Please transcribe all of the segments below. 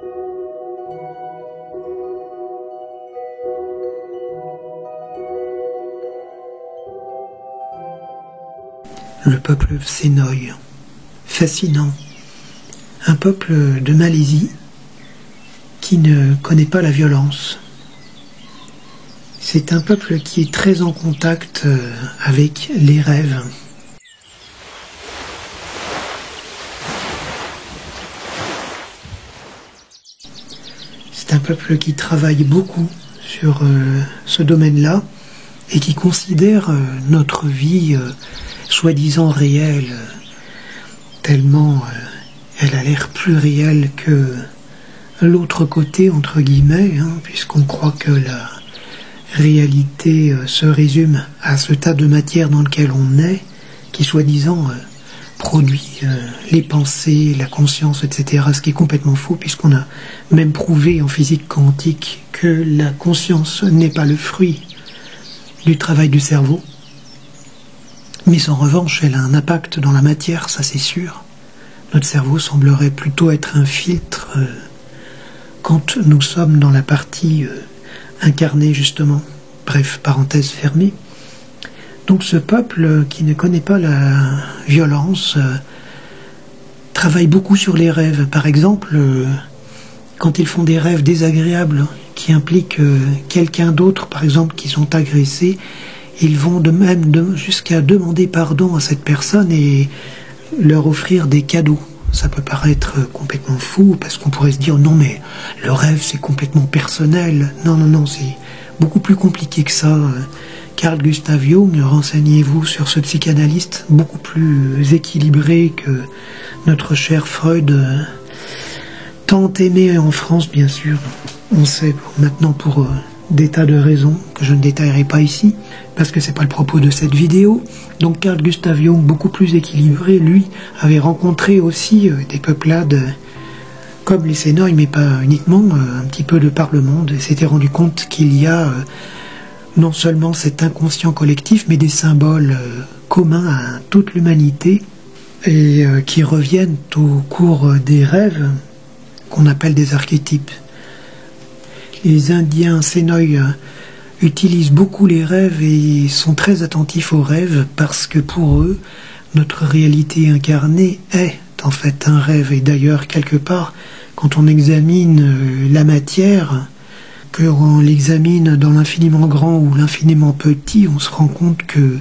Le peuple Senoï, fascinant, un peuple de Malaisie qui ne connaît pas la violence. C'est un peuple qui est très en contact avec les rêves. C'est un peuple qui travaille beaucoup sur ce domaine-là et qui considère notre vie soi-disant réelle, tellement elle a l'air plus réelle que l'autre côté, entre guillemets, puisqu'on croit que la réalité se résume à ce tas de matière dans lequel on est, qui soi-disant produit les pensées, la conscience, etc., ce qui est complètement faux, puisqu'on a même prouvé en physique quantique que la conscience n'est pas le fruit du travail du cerveau, mais en revanche, elle a un impact dans la matière, ça c'est sûr. Notre cerveau semblerait plutôt être un filtre quand nous sommes dans la partie incarnée, justement. Bref, parenthèse fermée. Donc ce peuple qui ne connaît pas la violence travaille beaucoup sur les rêves. Par exemple, quand ils font des rêves désagréables qui impliquent quelqu'un d'autre, par exemple, qui sont agressés, ils vont de même jusqu'à demander pardon à cette personne et leur offrir des cadeaux. Ça peut paraître complètement fou, parce qu'on pourrait se dire non mais le rêve c'est complètement personnel. Non, c'est beaucoup plus compliqué que ça. Carl Gustav Jung, renseignez-vous sur ce psychanalyste beaucoup plus équilibré que notre cher Freud, tant aimé en France bien sûr. On sait maintenant pour des tas de raisons que je ne détaillerai pas ici, parce que c'est pas le propos de cette vidéo. Donc Carl Gustav Jung, beaucoup plus équilibré, lui, avait rencontré aussi des peuplades comme les Senoï, mais pas uniquement, un petit peu de par le monde, et s'était rendu compte qu'il y a non seulement cet inconscient collectif, mais des symboles communs à toute l'humanité, et qui reviennent au cours des rêves, qu'on appelle des archétypes. Les Indiens Senoï utilisent beaucoup les rêves et sont très attentifs aux rêves parce que pour eux, notre réalité incarnée est en fait un rêve. Et d'ailleurs, quelque part, quand on examine la matière, qu'on l'examine dans l'infiniment grand ou l'infiniment petit, on se rend compte que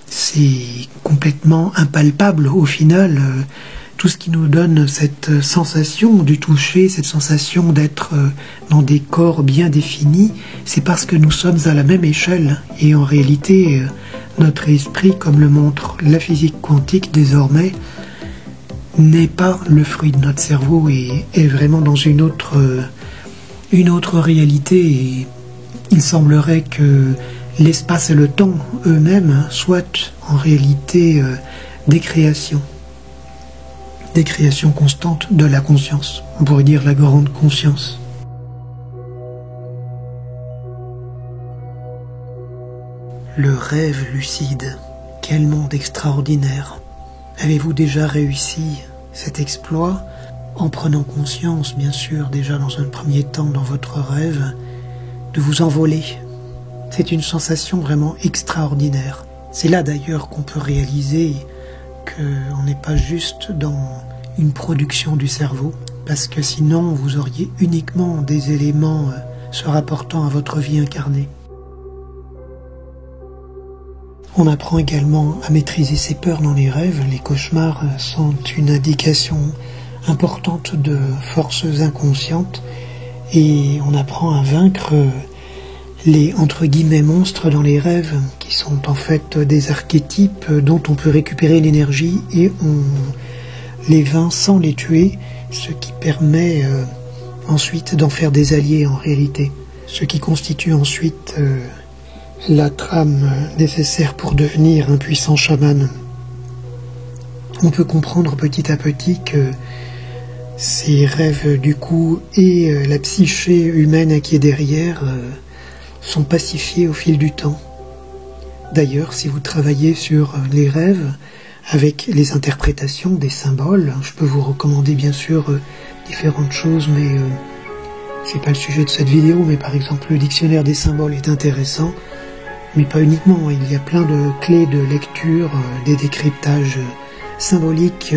c'est complètement impalpable au final. Tout ce qui nous donne cette sensation du toucher, cette sensation d'être dans des corps bien définis, c'est parce que nous sommes à la même échelle. Et en réalité, notre esprit, comme le montre la physique quantique désormais, n'est pas le fruit de notre cerveau et est vraiment dans une autre réalité. Et il semblerait que l'espace et le temps eux-mêmes soient en réalité des créations constantes de la conscience, on pourrait dire la grande conscience. Le rêve lucide, quel monde extraordinaire! Avez-vous déjà réussi cet exploit en prenant conscience, bien sûr, déjà dans un premier temps dans votre rêve, de vous envoler? C'est une sensation vraiment extraordinaire. C'est là d'ailleurs qu'on peut réaliser qu'on n'est pas juste dans une production du cerveau, parce que sinon vous auriez uniquement des éléments se rapportant à votre vie incarnée. On apprend également à maîtriser ses peurs dans les rêves. Les cauchemars sont une indication importante de forces inconscientes et on apprend à vaincre les entre guillemets monstres dans les rêves qui sont en fait des archétypes dont on peut récupérer l'énergie et on les vainc sans les tuer, ce qui permet ensuite d'en faire des alliés en réalité, ce qui constitue ensuite la trame nécessaire pour devenir un puissant chaman. On peut comprendre petit à petit que ces rêves du coup et la psyché humaine qui est derrière sont pacifiés au fil du temps. D'ailleurs, si vous travaillez sur les rêves avec les interprétations des symboles, je peux vous recommander bien sûr différentes choses, mais c'est pas le sujet de cette vidéo. Mais par exemple, le dictionnaire des symboles est intéressant, mais pas uniquement. Il y a plein de clés de lecture, des décryptages symboliques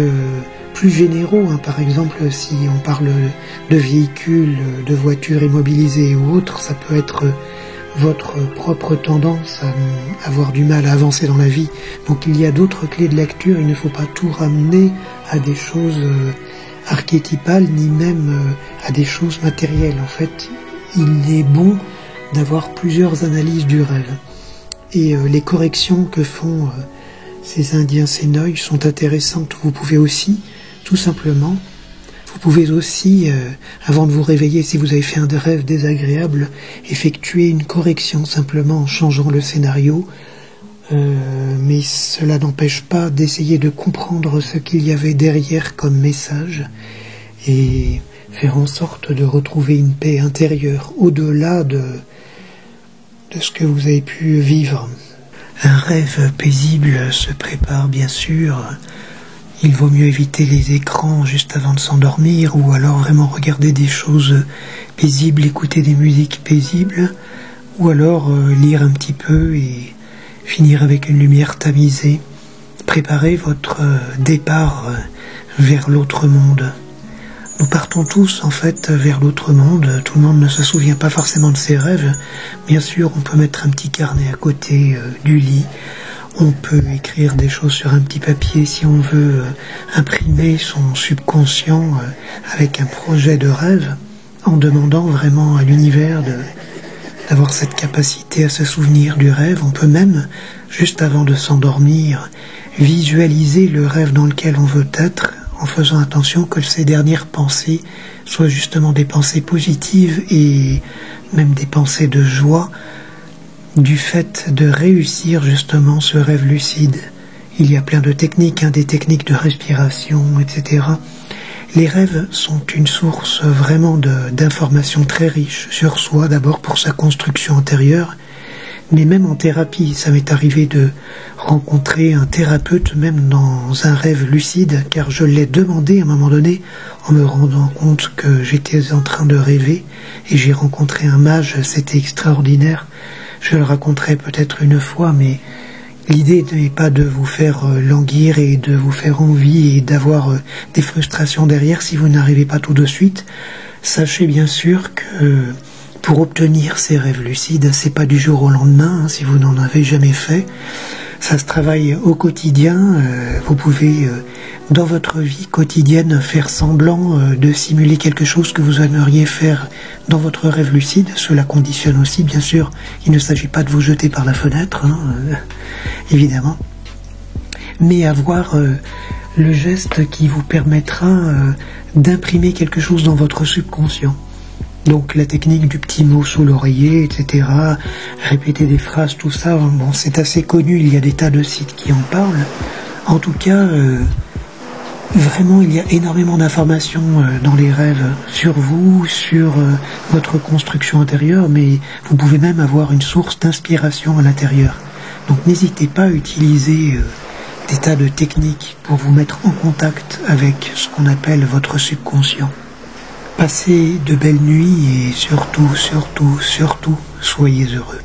plus généraux. Par exemple, si on parle de véhicules, de voitures immobilisées ou autres, ça peut être votre propre tendance à avoir du mal à avancer dans la vie. Donc il y a d'autres clés de lecture, il ne faut pas tout ramener à des choses archétypales, ni même à des choses matérielles. En fait, il est bon d'avoir plusieurs analyses du rêve. Et les corrections que font ces Indiens Sénoï sont intéressantes. Vous pouvez aussi, tout simplement, vous pouvez aussi, avant de vous réveiller, si vous avez fait un rêve désagréable, effectuer une correction simplement en changeant le scénario. Mais cela n'empêche pas d'essayer de comprendre ce qu'il y avait derrière comme message et faire en sorte de retrouver une paix intérieure au-delà de ce que vous avez pu vivre. Un rêve paisible se prépare bien sûr. Il vaut mieux éviter les écrans juste avant de s'endormir, ou alors vraiment regarder des choses paisibles, écouter des musiques paisibles, ou alors lire un petit peu et finir avec une lumière tamisée. Préparez votre départ vers l'autre monde. Nous partons tous en fait vers l'autre monde. Tout le monde ne se souvient pas forcément de ses rêves. Bien sûr, on peut mettre un petit carnet à côté du lit. On peut écrire des choses sur un petit papier si on veut imprimer son subconscient avec un projet de rêve, en demandant vraiment à l'univers d'avoir cette capacité à se souvenir du rêve. On peut même, juste avant de s'endormir, visualiser le rêve dans lequel on veut être, en faisant attention que ces dernières pensées soient justement des pensées positives et même des pensées de joie, du fait de réussir justement ce rêve lucide. Il y a plein de techniques, des techniques de respiration, etc. Les rêves sont une source vraiment d'informations très riches sur soi, d'abord pour sa construction intérieure, mais même en thérapie. Ça m'est arrivé de rencontrer un thérapeute même dans un rêve lucide, car je l'ai demandé à un moment donné en me rendant compte que j'étais en train de rêver, et j'ai rencontré un mage, c'était extraordinaire. Je le raconterai peut-être une fois, mais l'idée n'est pas de vous faire languir et de vous faire envie et d'avoir des frustrations derrière si vous n'arrivez pas tout de suite. Sachez bien sûr que pour obtenir ces rêves lucides, c'est pas du jour au lendemain, si vous n'en avez jamais fait. Ça se travaille au quotidien. Vous pouvez, dans votre vie quotidienne, faire semblant de simuler quelque chose que vous aimeriez faire dans votre rêve lucide. Cela conditionne aussi, bien sûr, il ne s'agit pas de vous jeter par la fenêtre, évidemment, mais avoir le geste qui vous permettra d'imprimer quelque chose dans votre subconscient. Donc la technique du petit mot sous l'oreiller, etc., répéter des phrases, tout ça, bon, c'est assez connu, il y a des tas de sites qui en parlent. En tout cas, vraiment, il y a énormément d'informations dans les rêves sur vous, sur votre construction intérieure, mais vous pouvez même avoir une source d'inspiration à l'intérieur. Donc n'hésitez pas à utiliser des tas de techniques pour vous mettre en contact avec ce qu'on appelle votre subconscient. Passez de belles nuits et surtout, soyez heureux.